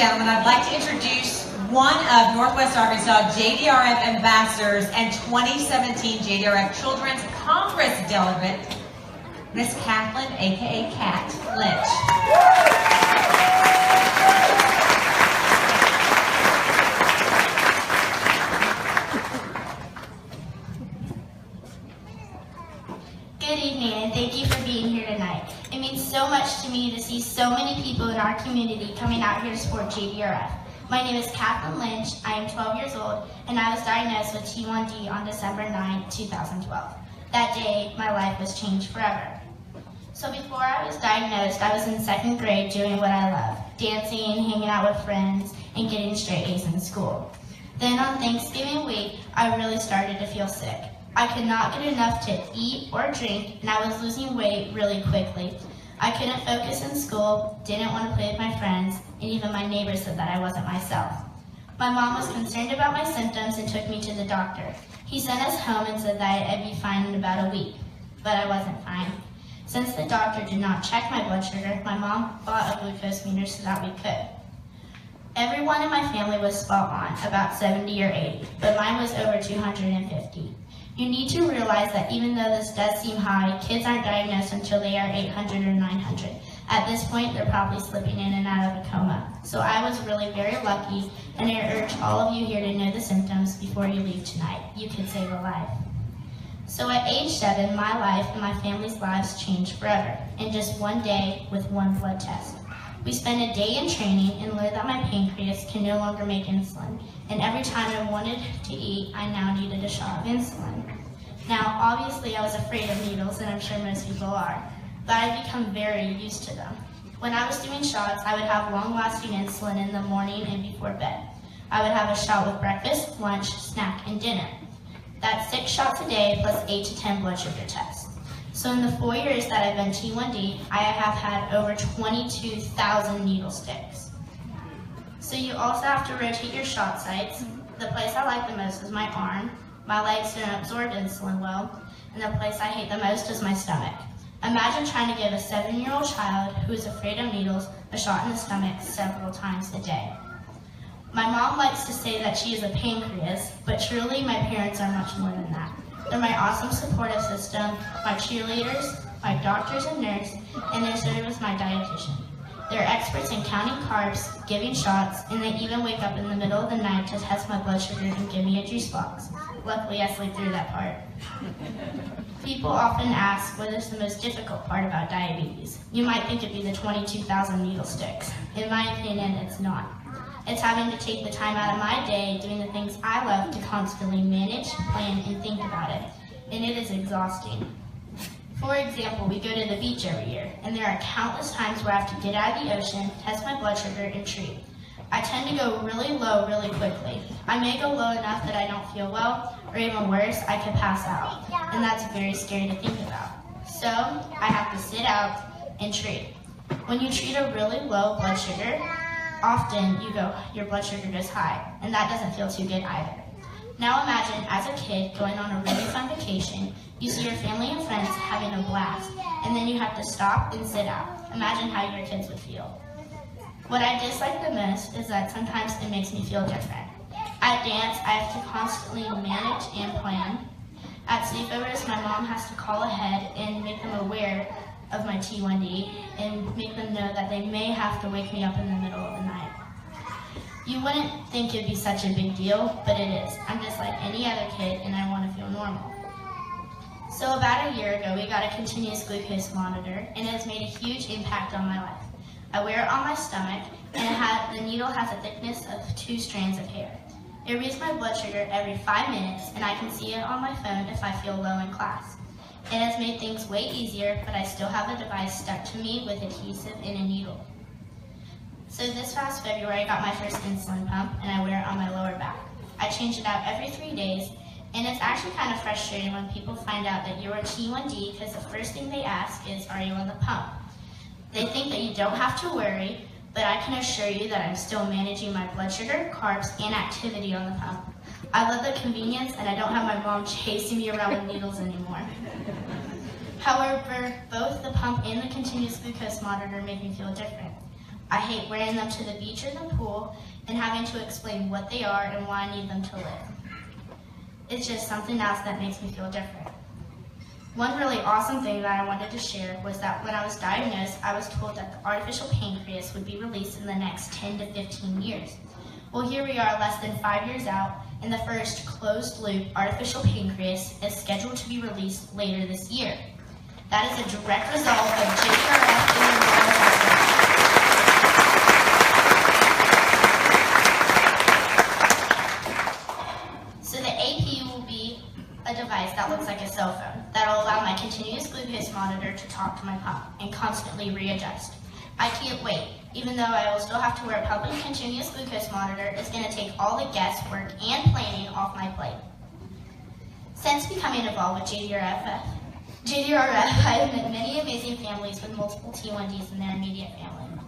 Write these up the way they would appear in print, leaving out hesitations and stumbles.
gentlemen, I'd like to introduce one of Northwest Arkansas JDRF ambassadors and 2017 JDRF Children's Congress delegate, Miss Kathlyn, aka Kat Lynch. Good evening, and thank you for being here tonight. It means so much to me to see so many people in our community coming out here to support JDRF. My name is Kathlyn Lynch. I am 12 years old, and I was diagnosed with T1D on December 9, 2012. That day, my life was changed forever. So before I was diagnosed, I was in 2nd grade doing what I love, dancing, hanging out with friends, and getting straight A's in school. Then on Thanksgiving week, I really started to feel sick. I could not get enough to eat or drink, and I was losing weight really quickly. I couldn't focus in school, didn't want to play with my friends, and even my neighbors said that I wasn't myself. My mom was concerned about my symptoms and took me to the doctor. He sent us home and said that I'd be fine in about a week, but I wasn't fine. Since the doctor did not check my blood sugar, my mom bought a glucose meter so that we could. Everyone in my family was spot on, about 70 or 80, but mine was over 250. You need to realize that even though this does seem high, kids aren't diagnosed until they are 800 or 900. At this point, they're probably slipping in and out of a coma. So I was really very lucky, and I urge all of you here to know the symptoms before you leave tonight. You could save a life. So at age 7, my life and my family's lives changed forever, in just one day with one blood test. We spent a day in training and learned that my pancreas can no longer make insulin, and every time I wanted to eat, I now needed a shot of insulin. Now, obviously, I was afraid of needles, and I'm sure most people are, but I've become very used to them. When I was doing shots, I would have long-lasting insulin in the morning and before bed. I would have a shot with breakfast, lunch, snack, and dinner. That's 6 shots a day plus 8 to 10 blood sugar tests. So in the 4 years that I've been T1D, I have had over 22,000 needle sticks. So you also have to rotate your shot sites. The place I like the most is my arm. My legs don't absorb insulin well. And the place I hate the most is my stomach. Imagine trying to give a 7-year-old child who is afraid of needles a shot in the stomach several times a day. My mom likes to say that she is a pancreas, but truly my parents are much more than that. They're my awesome supportive system, my cheerleaders, my doctors and nurse, and they serve as my dietitian. They're experts in counting carbs, giving shots, and they even wake up in the middle of the night to test my blood sugar and give me a juice box. Luckily, I sleep through that part. People often ask what is the most difficult part about diabetes. You might think it'd be the 22,000 needle sticks. In my opinion, it's not. It's having to take the time out of my day doing the things I love to constantly manage, plan, and think about it. And it is exhausting. For example, we go to the beach every year, and there are countless times where I have to get out of the ocean, test my blood sugar, and treat. I tend to go really low really quickly. I may go low enough that I don't feel well, or even worse, I could pass out. And that's very scary to think about. So, I have to sit out and treat. When you treat a really low blood sugar, often your blood sugar goes high, and that doesn't feel too good either. Now imagine, as a kid, going on a really fun vacation, you see your family and friends having a blast, and then you have to stop and sit out. Imagine how your kids would feel. What I dislike the most is that sometimes it makes me feel different. At dance, I have to constantly manage and plan. At sleepovers, my mom has to call ahead and make them aware of my T1D and make them know that they may have to wake me up in the middle of the night. You wouldn't think it'd be such a big deal, but it is. I'm just like any other kid and I want to feel normal. So about a year ago, we got a continuous glucose monitor and it has made a huge impact on my life. I wear it on my stomach and the needle has a thickness of 2 strands of hair. It reads my blood sugar every 5 minutes and I can see it on my phone if I feel low in class. It has made things way easier, but I still have a device stuck to me with adhesive and a needle. So this past February, I got my first insulin pump, and I wear it on my lower back. I change it out every 3 days, and it's actually kind of frustrating when people find out that you're a T1D because the first thing they ask is, are you on the pump? They think that you don't have to worry, but I can assure you that I'm still managing my blood sugar, carbs, and activity on the pump. I love the convenience, and I don't have my mom chasing me around with needles anymore. However, both the pump and the continuous glucose monitor make me feel different. I hate wearing them to the beach or the pool and having to explain what they are and why I need them to live. It's just something else that makes me feel different. One really awesome thing that I wanted to share was that when I was diagnosed, I was told that the artificial pancreas would be released in the next 10 to 15 years. Well, here we are less than 5 years out, and the first closed-loop artificial pancreas is scheduled to be released later this year. That is a direct result of JDRF and the So the AP will be a device that looks like a cell phone that will allow my continuous glucose monitor to talk to my pump and constantly readjust. I can't wait. Even though I will still have to wear a pumping continuous glucose monitor, it's going to take all the guesswork and planning off my plate. Since becoming involved with JDRF, I have met many amazing families with multiple T1Ds in their immediate family.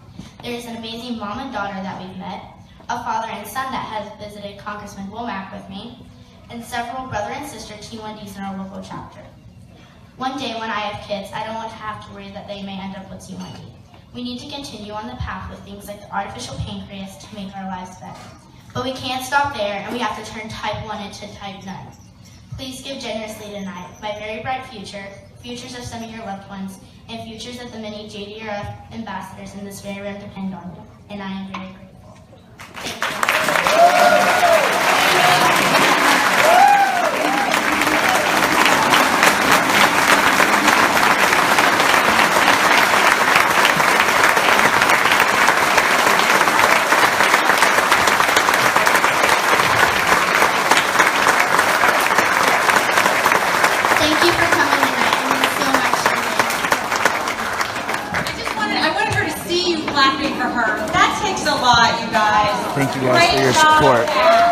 There is an amazing mom and daughter that we've met, a father and son that has visited Congressman Womack with me, and several brother and sister T1Ds in our local chapter. One day when I have kids, I don't want to have to worry that they may end up with T1D. We need to continue on the path with things like the artificial pancreas to make our lives better. But we can't stop there, and we have to turn type 1 into type 9. Please give generously tonight. My very bright future, futures of some of your loved ones, and futures of the many JDRF ambassadors in this very room depend on you. And I am very grateful. Thank you. Clapping for her. That takes a lot, you guys. Thank you guys Great for your job, support. Kat.